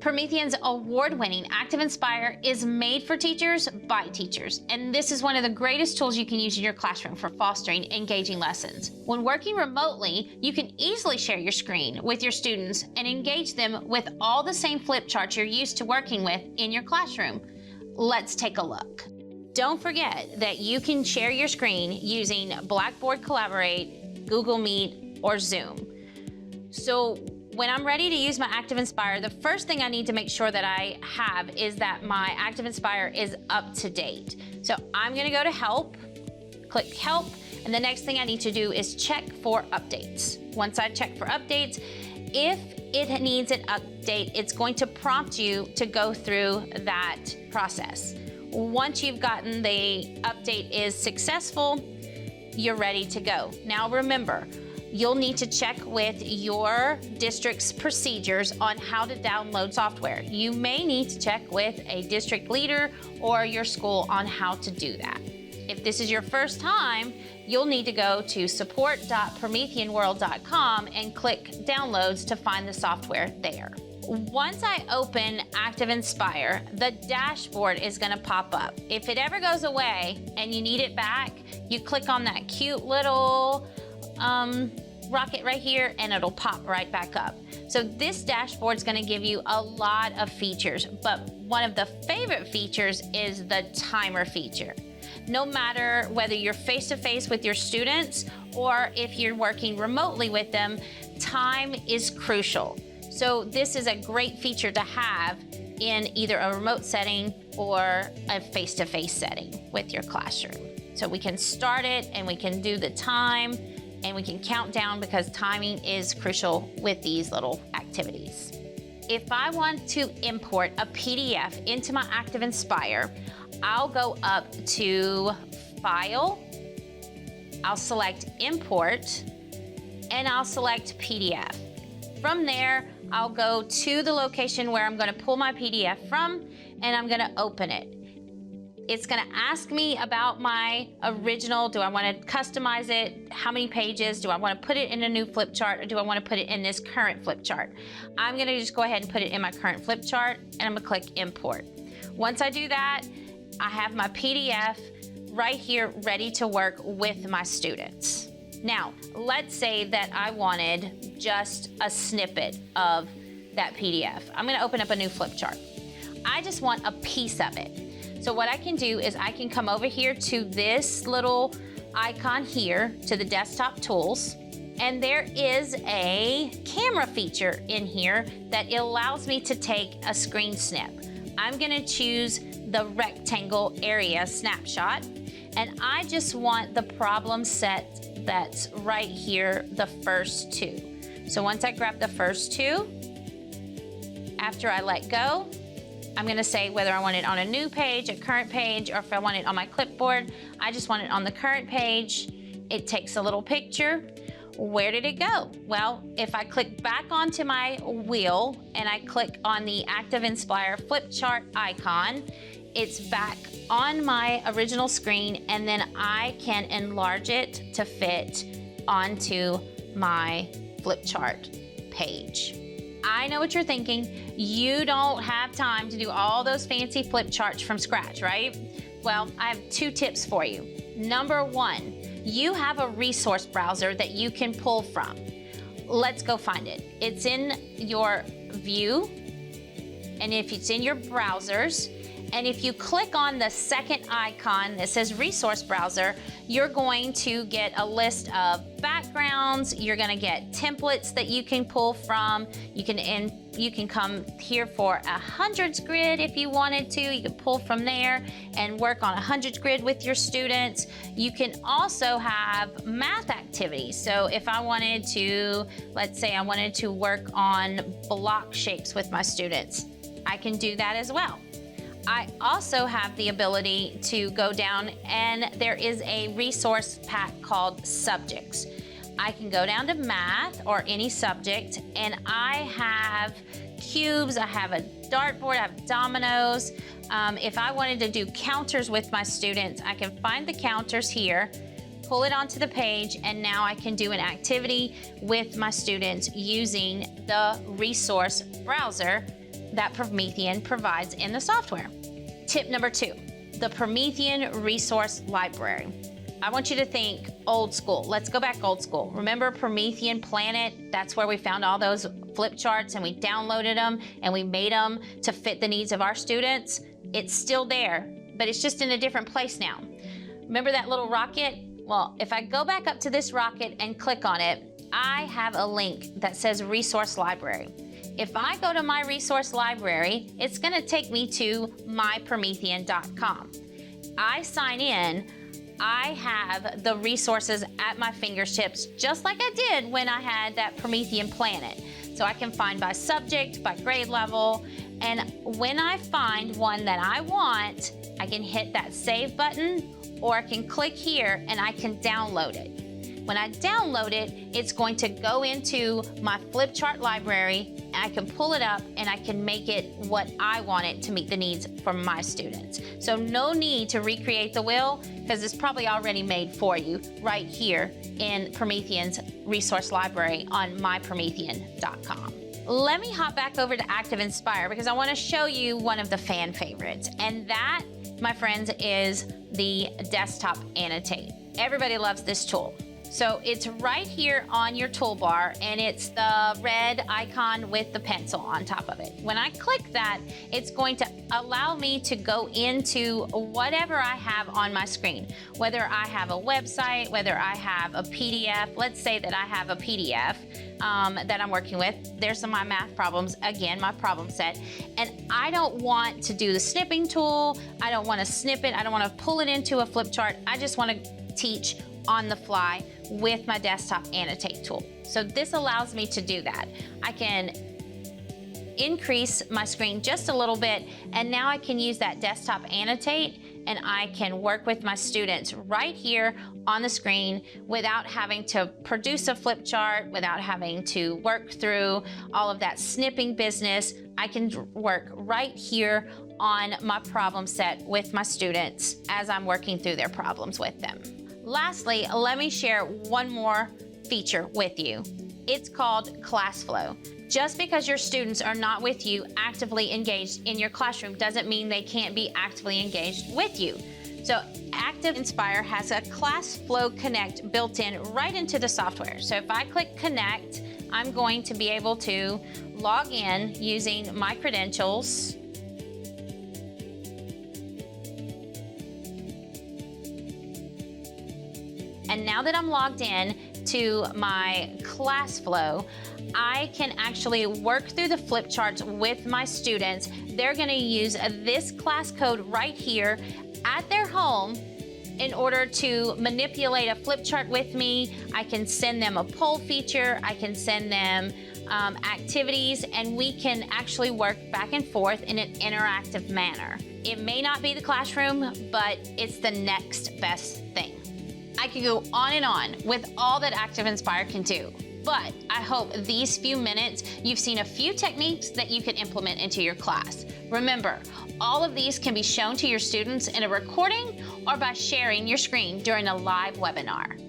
Promethean's award-winning ActivInspire is made for teachers by teachers, and this is one of the greatest tools you can use in your classroom for fostering engaging lessons. When working remotely, you can easily share your screen with your students and engage them with all the same flip charts you're used to working with in your classroom. Let's take a look. Don't forget that you can share your screen using Blackboard Collaborate, Google Meet, or Zoom. So when I'm ready to use my ActivInspire, the first thing I need to make sure that I have is that my ActivInspire is up to date. So I'm gonna go to Help, click Help, and the next thing I need to do is check for updates. Once I check for updates, if it needs an update, it's going to prompt you to go through that process. Once you've gotten the update is successful, you're ready to go. Now remember, you'll need to check with your district's procedures on how to download software. You may need to check with a district leader or your school on how to do that. If this is your first time, you'll need to go to support.prometheanworld.com and click Downloads to find the software there. Once I open ActivInspire, the dashboard is gonna pop up. If it ever goes away and you need it back, you click on that cute little rocket right here and it'll pop right back up. So this dashboard is gonna give you a lot of features, but one of the favorite features is the timer feature. No matter whether you're face-to-face with your students or if you're working remotely with them, time is crucial. So this is a great feature to have in either a remote setting or a face-to-face setting with your classroom. So we can start it and we can do the time and we can count down because timing is crucial with these little activities. If I want to import a PDF into my ActivInspire, I'll go up to File, I'll select Import, and I'll select PDF. From there, I'll go to the location where I'm gonna pull my PDF from, and I'm gonna open it. It's gonna ask me about my original. Do I wanna customize it? How many pages? Do I wanna put it in a new flip chart or do I wanna put it in this current flip chart? I'm gonna just go ahead and put it in my current flip chart and I'm gonna click Import. Once I do that, I have my PDF right here ready to work with my students. Now, let's say that I wanted just a snippet of that PDF. I'm gonna open up a new flip chart. I just want a piece of it. So what I can do is I can come over here to this little icon here, to the desktop tools, and there is a camera feature in here that allows me to take a screen snip. I'm gonna choose the rectangle area snapshot, and I just want the problem set that's right here, the first two. So once I grab the first two, after I let go, I'm gonna say whether I want it on a new page, a current page, or if I want it on my clipboard. I just want it on the current page. It takes a little picture. Where did it go? Well, if I click back onto my wheel and I click on the ActivInspire flip chart icon, it's back on my original screen, and then I can enlarge it to fit onto my flip chart page. I know what you're thinking. You don't have time to do all those fancy flip charts from scratch, right? Well, I have two tips for you. Number one, you have a resource browser that you can pull from. Let's go find it. It's in your view, and if it's in your browsers, and if you click on the second icon that says Resource Browser, you're going to get a list of backgrounds, you're gonna get templates that you can pull from, you can come here for a hundreds grid if you wanted to, you can pull from there and work on a hundreds grid with your students. You can also have math activities. So if I wanted to, let's say I wanted to work on block shapes with my students, I can do that as well. I also have the ability to go down and there is a resource pack called Subjects. I can go down to math or any subject and I have cubes, I have a dartboard, I have dominoes. If I wanted to do counters with my students, I can find the counters here, pull it onto the page, and now I can do an activity with my students using the resource browser that Promethean provides in the software. Tip number 2, the Promethean Resource Library. I want you to think old school. Let's go back old school. Remember Promethean Planet? That's where we found all those flip charts and we downloaded them and we made them to fit the needs of our students. It's still there, but it's just in a different place now. Remember that little rocket? Well, if I go back up to this rocket and click on it, I have a link that says Resource Library. If I go to my resource library, it's going to take me to mypromethean.com. I sign in, I have the resources at my fingertips, just like I did when I had that Promethean Planet. So I can find by subject, by grade level, and when I find one that I want, I can hit that save button, or I can click here and I can download it. When I download it, it's going to go into my flip chart library, and I can pull it up and I can make it what I want it to meet the needs for my students. So no need to recreate the wheel, because it's probably already made for you right here in Promethean's resource library on mypromethean.com. Let me hop back over to ActivInspire because I want to show you one of the fan favorites, and that, my friends, is the desktop Annotate. Everybody loves this tool. So it's right here on your toolbar, and it's the red icon with the pencil on top of it. When I click that, it's going to allow me to go into whatever I have on my screen, whether I have a website, whether I have a PDF. Let's say that I have a PDF that I'm working with. There's my math problems, again, my problem set. And I don't want to do the snipping tool. I don't want to snip it. I don't want to pull it into a flip chart. I just want to teach on the fly with my desktop Annotate tool. So this allows me to do that. I can increase my screen just a little bit, and now I can use that desktop Annotate, and I can work with my students right here on the screen without having to produce a flip chart, without having to work through all of that snipping business. I can work right here on my problem set with my students as I'm working through their problems with them. Lastly, let me share one more feature with you. It's called Class Flow. Just because your students are not with you actively engaged in your classroom doesn't mean they can't be actively engaged with you. So ActivInspire has a Class Flow Connect built in right into the software. So if I click Connect, I'm going to be able to log in using my credentials. And now that I'm logged in to my class flow, I can actually work through the flip charts with my students. They're going to use this class code right here at their home in order to manipulate a flip chart with me. I can send them a poll feature, I can send them activities, and we can actually work back and forth in an interactive manner. It may not be the classroom, but it's the next best thing. I could go on and on with all that ActivInspire can do, but I hope these few minutes you've seen a few techniques that you can implement into your class. Remember, all of these can be shown to your students in a recording or by sharing your screen during a live webinar.